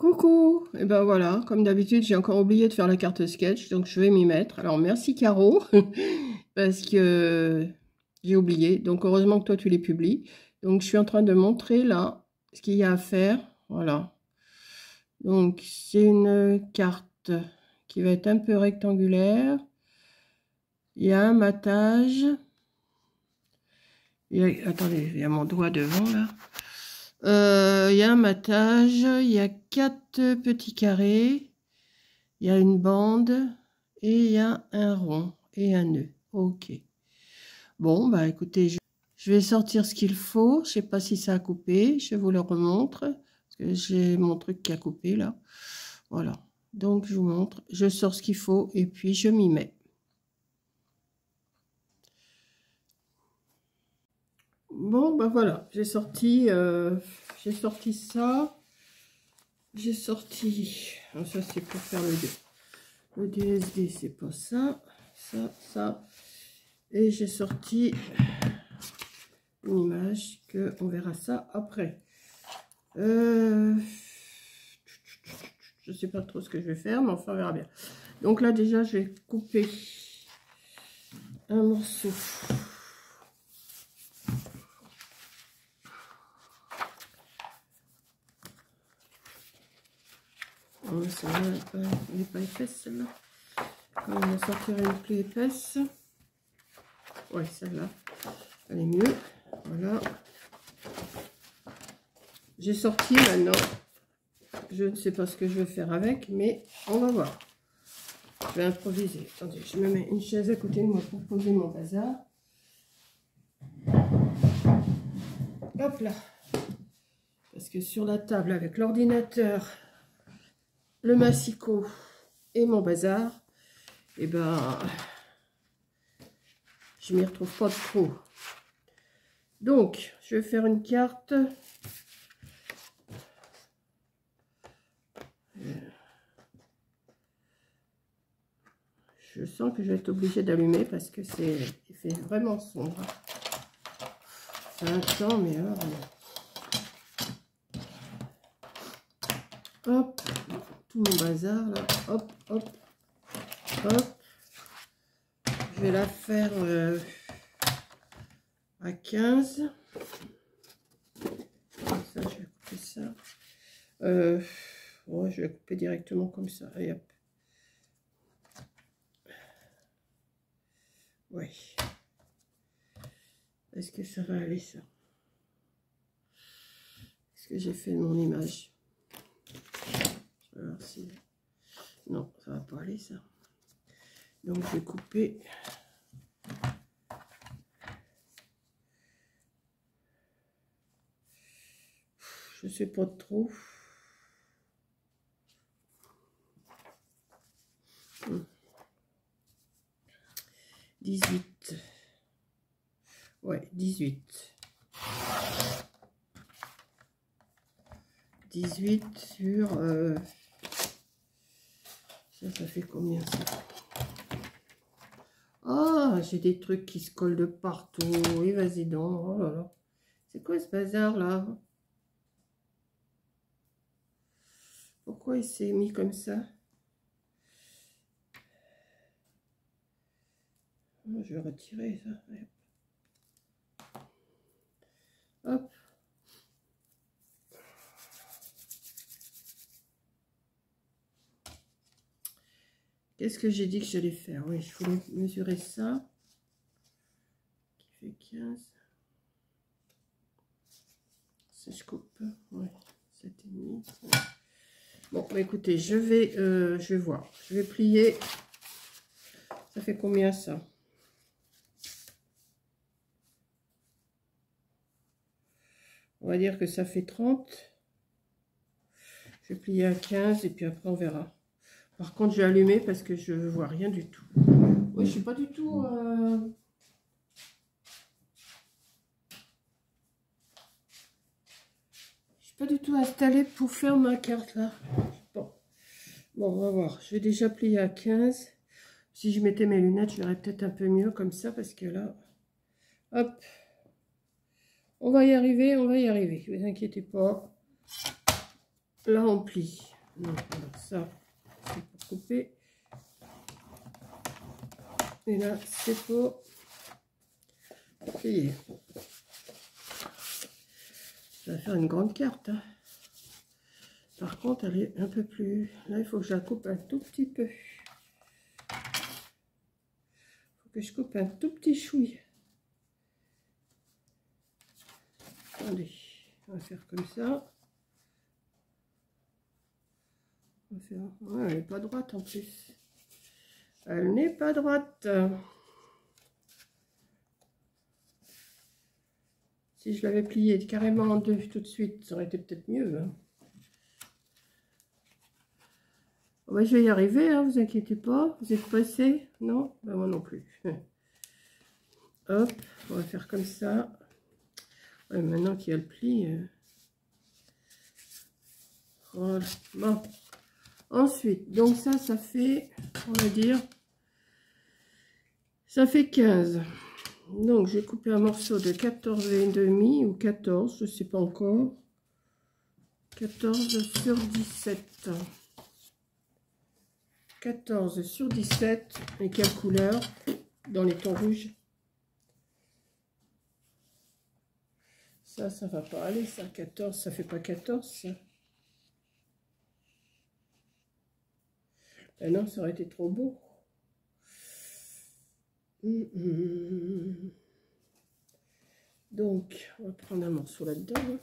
Coucou! Et ben voilà, comme d'habitude, j'ai encore oublié de faire la carte sketch, donc je vais m'y mettre. Alors merci Caro, parce que j'ai oublié. Donc heureusement que toi tu les publies. Donc je suis en train de montrer là ce qu'il y a à faire. Voilà. Donc c'est une carte qui va être un peu rectangulaire. Il y a un matage. Attendez, il y a mon doigt devant là. Il y a un matage, il y a 4 petits carrés, il y a une bande et il y a un rond et un nœud. Ok. Bon, bah écoutez, je vais sortir ce qu'il faut. Je sais pas si ça a coupé, je vous le remontre. Parce que j'ai mon truc qui a coupé là. Voilà. Donc je vous montre, je sors ce qu'il faut et puis je m'y mets. Bon, bah voilà, j'ai sorti ça. J'ai sorti, ça c'est pour faire le DSD, c'est pas ça, ça. Et j'ai sorti une image que on verra ça après. Je sais pas trop ce que je vais faire, mais enfin on verra bien. Donc là déjà je vais couper un morceau. Oh, celle-là, elle n'est pas épaisse, celle-là. On va sortir une plus épaisse. Ouais, celle-là, elle est mieux. Voilà. J'ai sorti maintenant. Je ne sais pas ce que je vais faire avec, mais on va voir. Je vais improviser. Attendez, je me mets une chaise à côté de moi pour poser mon bazar. Hop là. Parce que sur la table, avec l'ordinateur, le massicot et mon bazar, et ben, je m'y retrouve pas trop. Donc, je vais faire une carte. Je sens que je vais être obligée d'allumer parce que il fait vraiment sombre. Ça attend, mais alors... Hop, tout mon bazar là, hop, hop, hop. Je vais la faire à 15. Comme ça, je vais couper ça. Ouais, je vais couper directement comme ça. Et hop. Ouais. Est-ce que ça va aller ça? Est-ce que j'ai fait mon image? Je vais voir si... Non, ça va pas aller ça. Donc je vais couper. Je sais pas trop. Hum. 18. Ouais, 18. 18 sur... ça fait combien ça? Ah, j'ai des trucs qui se collent de partout. Oui, vas-y donc. Oh là là. C'est quoi ce bazar là? Pourquoi il s'est mis comme ça? Je vais retirer ça. Hop. Qu'est-ce que j'ai dit que j'allais faire? Oui, il faut mesurer ça. Qui fait 15. Si je coupe, ouais, 7,5. Bon, bah, écoutez, je vais voir. Je vais plier. Ça fait combien ça? On va dire que ça fait 30. Je vais plier à 15 et puis après on verra. Par contre, je vais allumer parce que je ne vois rien du tout. Oui, je suis pas du tout... Je suis pas du tout installée pour faire ma carte là. Bon, on va voir. Je vais déjà plier à 15. Si je mettais mes lunettes, je verrais peut-être un peu mieux comme ça parce que là... Hop. On va y arriver, on va y arriver. Ne vous inquiétez pas. Là, on plie. Non, alors ça, c'est pour couper. Et là, c'est pour plier. Ça va faire une grande carte. Hein. Par contre, elle est un peu plus... Là, il faut que je la coupe un tout petit peu. Il faut que je coupe un tout petit chouille. Attendez, on va faire comme ça. On va faire... Ouais, elle n'est pas droite en plus. Elle n'est pas droite. Si je l'avais pliée carrément en deux tout de suite, ça aurait été peut-être mieux. Hein. Oh, bah, je vais y arriver, hein, vous inquiétez pas. Vous êtes pressés? Non? Ben, moi non plus. Hop, on va faire comme ça. Ouais, maintenant qu'il y a le pli. Voilà. Bon. Ensuite, donc ça fait, on va dire, ça fait 15. Donc, j'ai coupé un morceau de 14,5 ou 14, je ne sais pas encore. 14 sur 17. 14 sur 17. Et quelle couleur? Dans les tons rouges. Ça va pas aller, ça. 14, ça fait pas 14, ça. Ben non, ça aurait été trop beau. Donc, on va prendre un morceau là-dedans.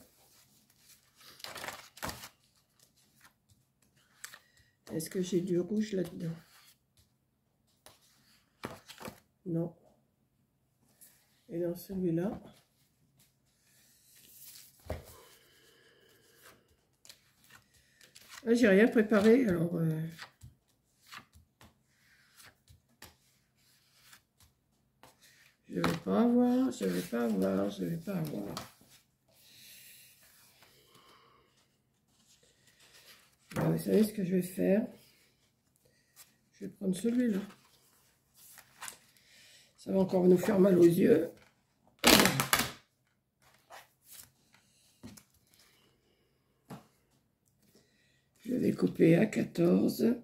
Est-ce que j'ai du rouge là-dedans? Non. Et dans celui-là, j'ai rien préparé, alors... je vais pas avoir, je vais pas avoir, je vais pas avoir. Alors, vous savez ce que je vais faire? Je vais prendre celui-là. Ça va encore nous faire mal aux yeux. Je vais couper à 14.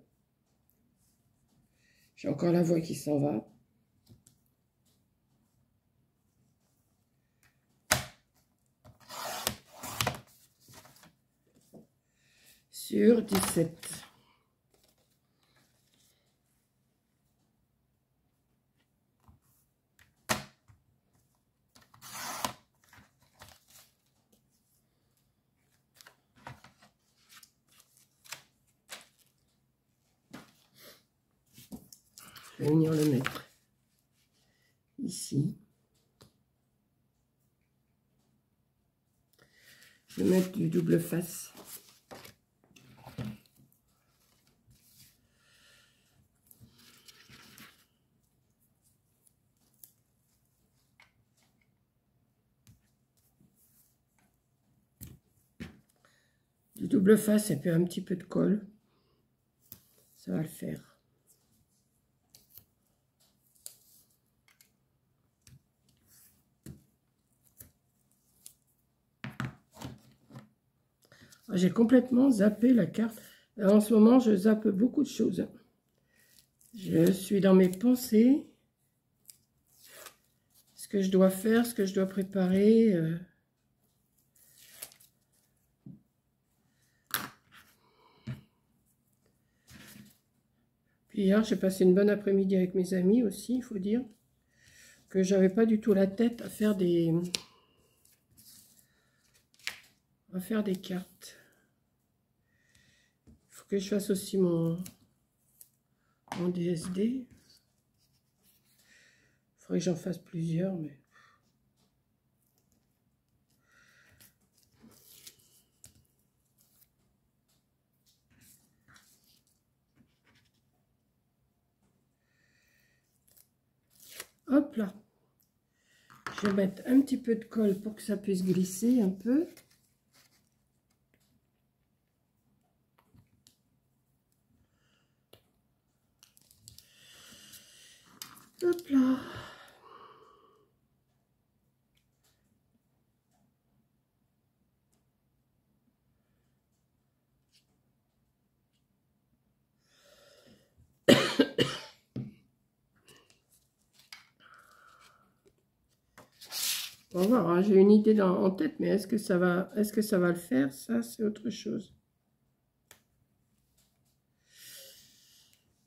J'ai encore la voie qui s'en va. Sur 17. Je vais venir le mettre ici. Je vais mettre du double face. Du double face et puis un petit peu de colle. Ça va le faire. J'ai complètement zappé la carte. En ce moment, je zappe beaucoup de choses. Je suis dans mes pensées. Ce que je dois faire, ce que je dois préparer. Puis hier, j'ai passé une bonne après-midi avec mes amis aussi, il faut dire. Que j'avais pas du tout la tête à faire des... cartes. Il faut que je fasse aussi mon DSD. Il faudrait que j'en fasse plusieurs, mais... Hop là. Je vais mettre un petit peu de colle pour que ça puisse glisser un peu. Hop là. voir, hein, j'ai une idée en tête, mais est-ce que ça va le faire? Ça, c'est autre chose.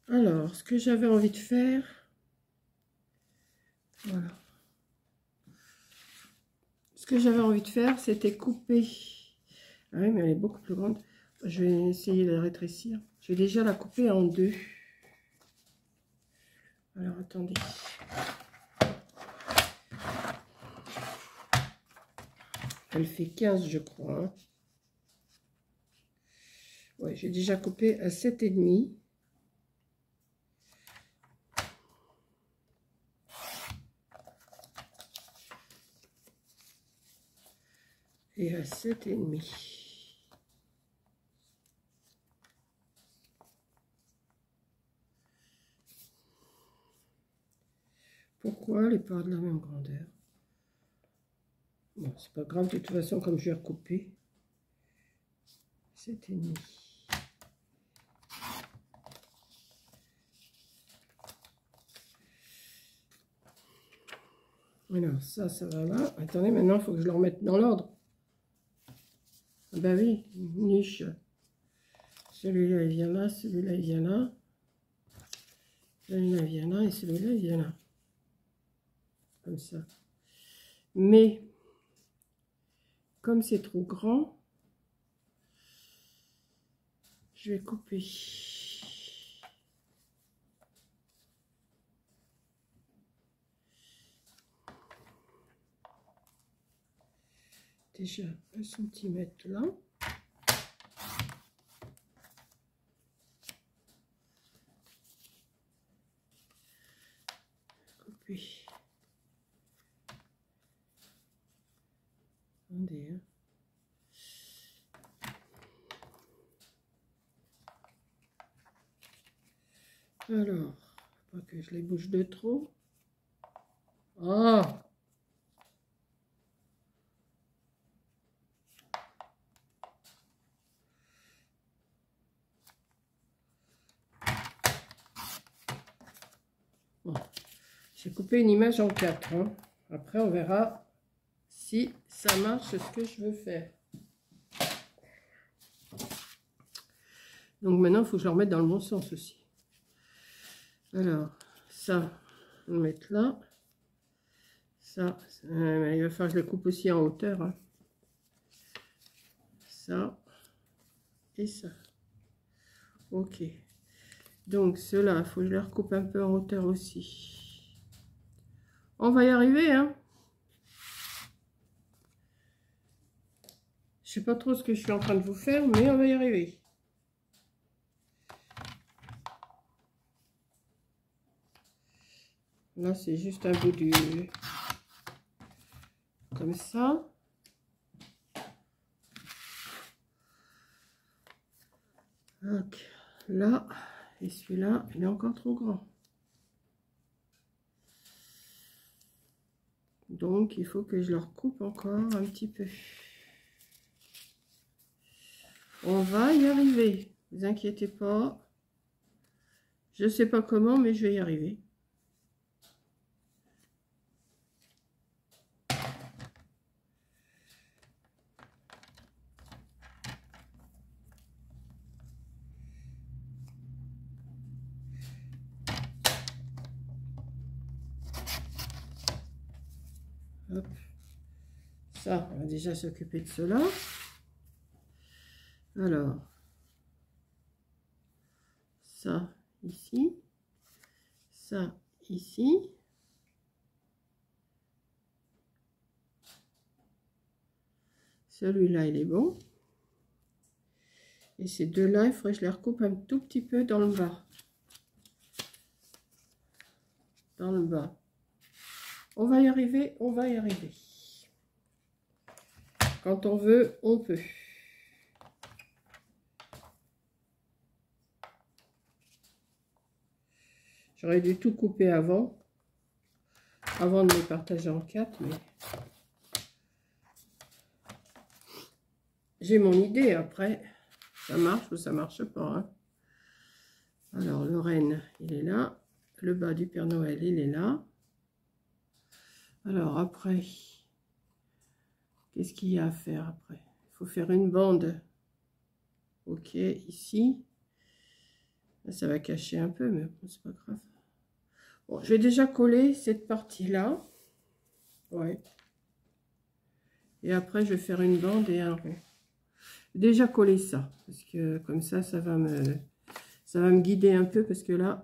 Alors, ce que j'avais envie de faire, voilà. Ce que j'avais envie de faire, c'était couper. Ah oui, mais elle est beaucoup plus grande. Je vais essayer de la rétrécir. Je vais déjà la couper en deux. Alors, attendez. Elle fait 15, je crois. Hein. Ouais, j'ai déjà coupé à 7,5. Et à 7,5. Pourquoi les pas de la même grandeur? Bon, c'est pas grave, de toute façon, comme je vais recouper. 7,5. Alors, ça va là. Attendez, maintenant, il faut que je le remette dans l'ordre. Ah bah oui, une niche. Celui-là, il vient là, celui-là, il vient là. Celui-là, il vient là, et celui-là, il vient là. Comme ça. Mais, comme c'est trop grand, je vais couper. Déjà 1 cm là. Couper. Attendez, hein. Alors, pas que je les bouge de trop. Ah! Bon. J'ai coupé une image en 4. Hein. Après, on verra si ça marche ce que je veux faire. Donc maintenant, il faut que je le remette dans le bon sens aussi. Alors, ça, on va le mettre là. Ça, il va falloir que je le coupe aussi en hauteur. Hein. Ça et ça. Ok. Donc, ceux-là, il faut que je les recoupe un peu en hauteur aussi. On va y arriver, hein. Je sais pas trop ce que je suis en train de vous faire, mais on va y arriver. Là, c'est juste un bout du... comme ça. Donc, là, et celui-là, il est encore trop grand. Donc, il faut que je le recoupe encore un petit peu. On va y arriver. Ne vous inquiétez pas. Je ne sais pas comment, mais je vais y arriver. Hop. Ça, on va déjà s'occuper de cela. Alors, ça ici, ça ici. Celui-là, il est bon. Et ces deux-là, il faudrait que je les recoupe un tout petit peu dans le bas. Dans le bas. On va y arriver, on va y arriver. Quand on veut, on peut. J'aurais dû tout couper avant de les partager en 4, mais j'ai mon idée. Après, ça marche ou ça marche pas. Hein. Alors, le renne, il est là. Le bas du Père Noël, il est là. Alors, après, Qu'est-ce qu'il y a à faire après? Il faut faire une bande. Ok, ici. Ça va cacher un peu, mais c'est pas grave. Bon, je vais déjà coller cette partie-là. Ouais. Et après, je vais faire une bande et un rond. Déjà coller ça, parce que comme ça va me guider un peu, parce que là...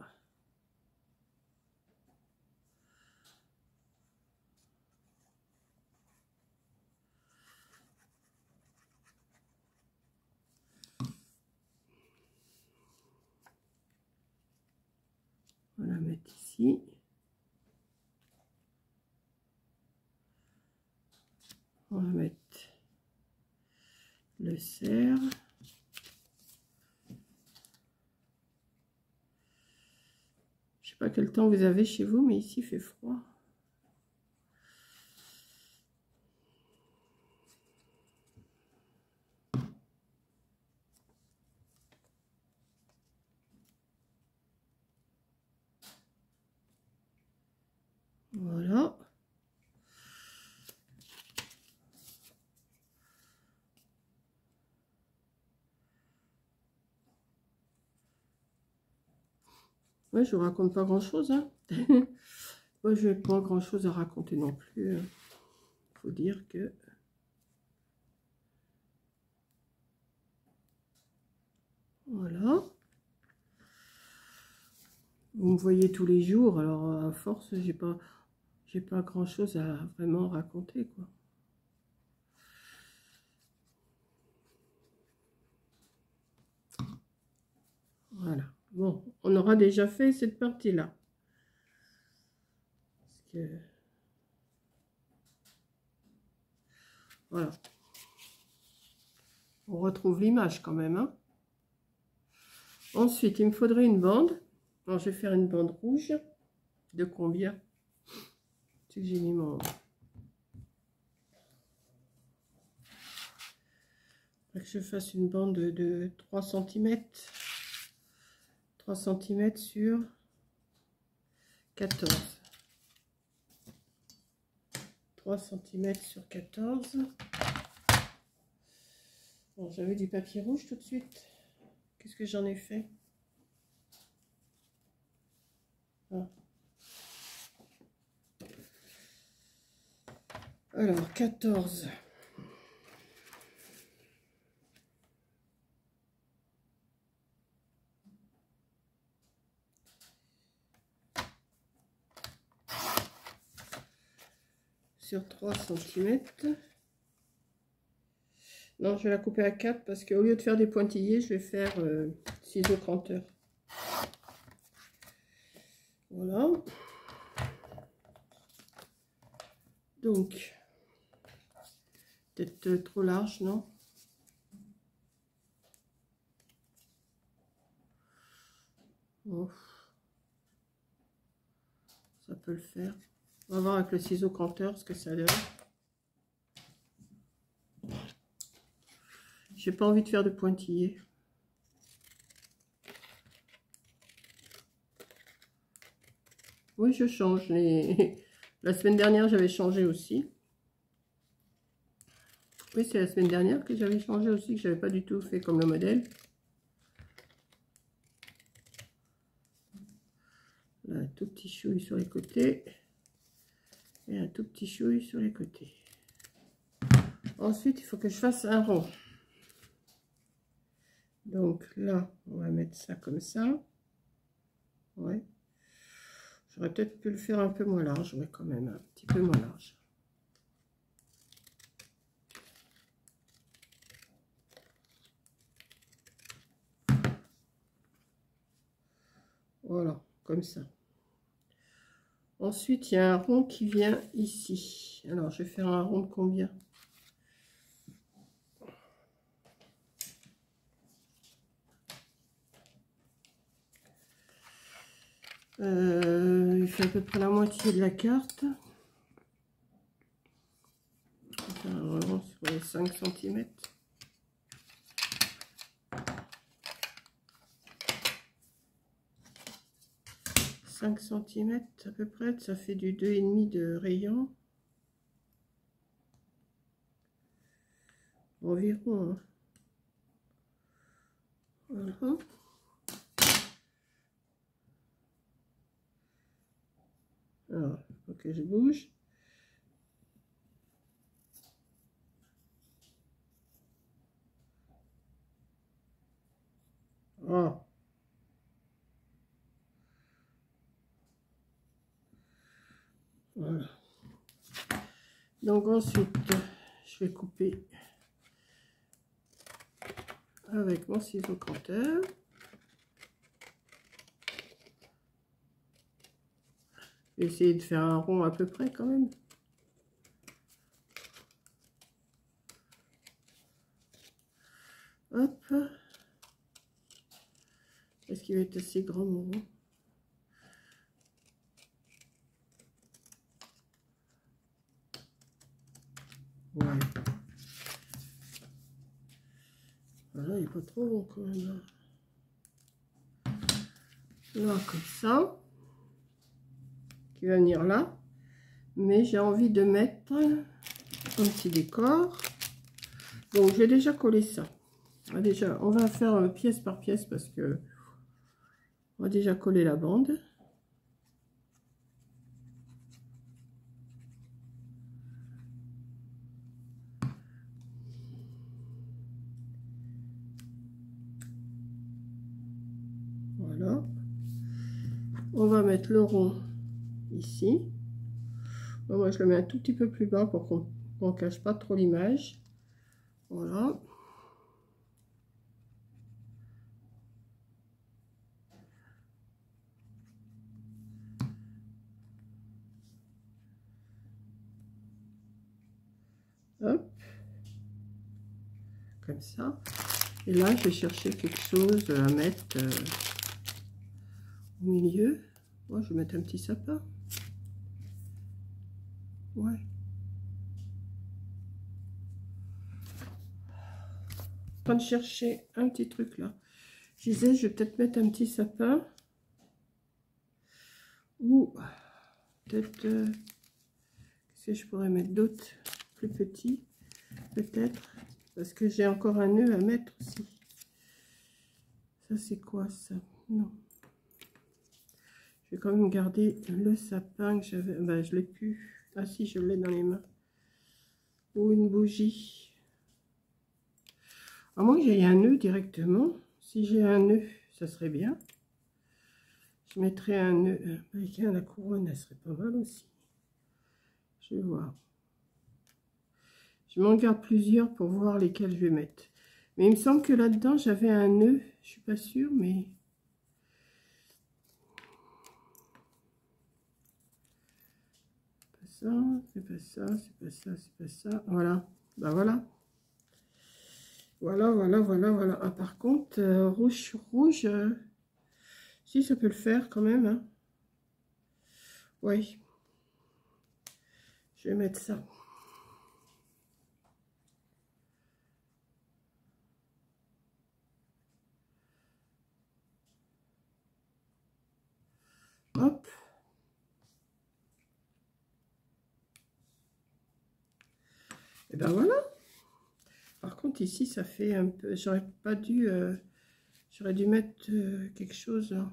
On va la mettre ici. On va mettre le cerf. Je sais pas quel temps vous avez chez vous, mais ici il fait froid. Voilà. Ouais, je vous raconte pas grand-chose, hein. Moi, je n'ai pas grand-chose à raconter non plus. Il faut dire que... Voilà. Vous me voyez tous les jours, alors à force, j'ai pas grand-chose à vraiment raconter, quoi. Voilà. Bon, on aura déjà fait cette partie-là. Voilà. On retrouve l'image quand même, hein. Ensuite, il me faudrait une bande. Alors, je vais faire une bande rouge. De combien? C'est que j'ai mis mon... Que je fasse une bande de 3 cm. 3 cm sur 14. 3 cm sur 14. Bon, j'avais du papier rouge tout de suite. Qu'est-ce que j'en ai fait? Ah. Alors, 14. Sur 3 cm. Non, je vais la couper à 4 parce qu'au lieu de faire des pointillés, je vais faire ciseaux cranteurs. Voilà. Donc, peut-être trop large, non? Bon. Ça peut le faire. On va voir avec le ciseau cranteur ce que ça donne. J'ai pas envie de faire de pointillés. Oui, je change. La semaine dernière, j'avais changé aussi. Oui, c'est la semaine dernière que j'avais changé aussi, que j'avais pas du tout fait comme le modèle. Là, un tout petit chouille sur les côtés. Et un tout petit chouille sur les côtés. Ensuite, il faut que je fasse un rond. Donc là, on va mettre ça comme ça. Ouais. J'aurais peut-être pu le faire un peu moins large, mais quand même un petit peu moins large. Voilà, comme ça. Ensuite, il y a un rond qui vient ici. Alors, je vais faire un rond de combien? Il fait à peu près la moitié de la carte. Je vais faire un rond sur les 5 cm. « 5 cm à peu près, ça fait du 2,5 de rayon. environ. Hein. Voilà. Alors, il faut que je bouge. Oh. Voilà. Donc ensuite, je vais couper avec mon ciseau canteur. Essayer de faire un rond à peu près quand même. Hop. Est-ce qu'il va être assez grand mon rond? Ouais. Voilà, il n'est pas trop rond quand même. Là, comme ça. Qui va venir là. Mais j'ai envie de mettre un petit décor. Donc, j'ai déjà collé ça. Déjà, on va faire pièce par pièce parce que on va déjà coller la bande. Voilà. On va mettre le rond ici. Moi, je le mets un tout petit peu plus bas pour qu'on ne cache pas trop l'image. Voilà. Hop. Comme ça. Et là, je vais chercher quelque chose à mettre au milieu. Moi, je vais mettre un petit sapin. Ouais. En train de chercher un petit truc là. Je disais, je vais peut-être mettre un petit sapin. Ou peut-être... qu'est-ce que je pourrais mettre d'autre? Plus petit, peut-être. Parce que j'ai encore un nœud à mettre aussi. Ça, c'est quoi ça? Non. Je vais quand même garder le sapin que j'avais. Ben, je l'ai plus. Ah si, je l'ai dans les mains. Ou une bougie. À moins que j'aille un nœud directement. Si j'ai un nœud, ça serait bien. Je mettrais un nœud avec la couronne, elle serait pas mal aussi. Je vais voir. Je m'en garde plusieurs pour voir lesquels je vais mettre. Mais il me semble que là-dedans, j'avais un nœud. Je suis pas sûre, mais... ça, c'est pas ça, c'est pas ça, c'est pas ça. Voilà, bah voilà. Voilà, voilà, voilà, voilà. Ah, par contre, rouge sur rouge, si ça peut le faire quand même. Hein. Oui. Je vais mettre ça. Hop. Et ben voilà. Par contre, ici, ça fait un peu... J'aurais pas dû... j'aurais dû mettre quelque chose. Là.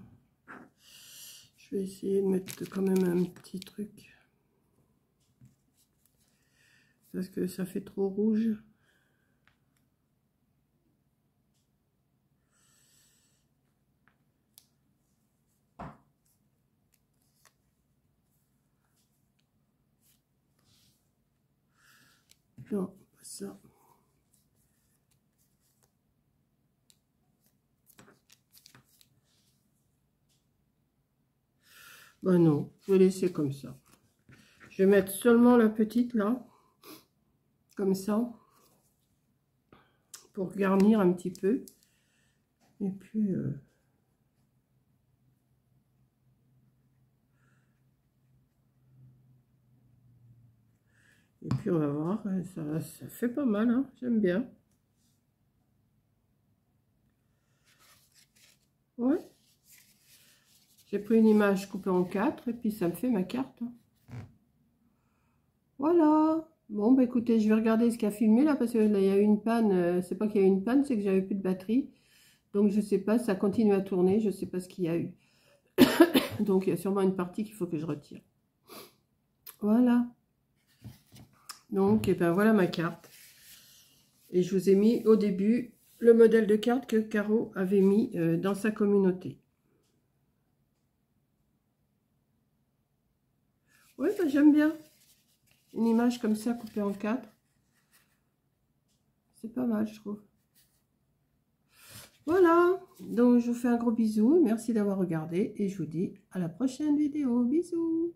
Je vais essayer de mettre quand même un petit truc. Parce que ça fait trop rouge. Non, pas ça. Ben non, je vais laisser comme ça. Je vais mettre seulement la petite là, comme ça, pour garnir un petit peu. Et puis, on va voir, ça fait pas mal, hein, j'aime bien. Ouais. J'ai pris une image coupée en 4 et puis ça me fait ma carte. Voilà. Bon, bah écoutez, je vais regarder ce qu'il a filmé là, parce que là, il y a eu une panne. C'est pas qu'il y a eu une panne, c'est que j'avais plus de batterie. Donc, je sais pas, ça continue à tourner, je sais pas ce qu'il y a eu. Donc, il y a sûrement une partie qu'il faut que je retire. Voilà. Donc, et ben voilà ma carte. Et je vous ai mis au début le modèle de carte que Caro avait mis dans sa communauté. Oui, ben, j'aime bien. Une image comme ça coupée en 4. C'est pas mal, je trouve. Voilà, donc je vous fais un gros bisou. Merci d'avoir regardé et je vous dis à la prochaine vidéo. Bisous.